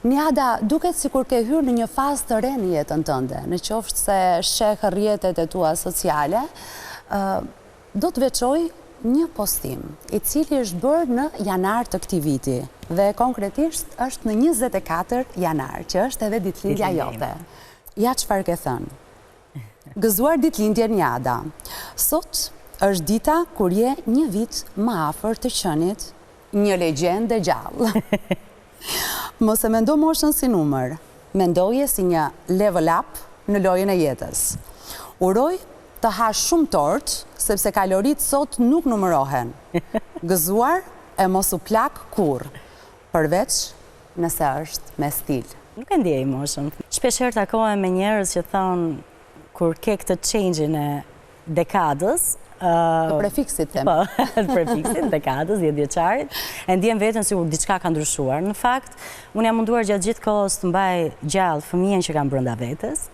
Niada, duket sikur ke hyrë në një fazë të re në jetën tënde, në qoftë se sheh rrjetet e tua sociale, do të veçoj një postim, i cili është bërë në janar të këtij viti, dhe konkretisht është në 24 janar, që është edhe ditëlindja jote. Ja çfarë ke thënë. Gëzuar ditëlindjen Niada. Sot është dita kur je një vit më afër të qenit një legjendë gjallë. Mos e mendo moshën si numër, mendoje si një level up në lojën e jetës. Uroj të hash shumë tort, sepse kaloritë sot nuk numërohen. Gëzuar e mos u plak kurrë, përveç nëse është me stil. Nuk e ndjej moshën. Shpeshherë takohem me njerëz që thonë kur ke këtë change-in e dekadës, të prefiksit them. Po, të prefiksit, dekadës, 10 vjeçarit, e ndjem veten sikur diçka ka ndryshuar. Në fakt, unë jam munduar gjatë gjithë kohës të mbaj gjallë fëmijën që kam brenda vetes.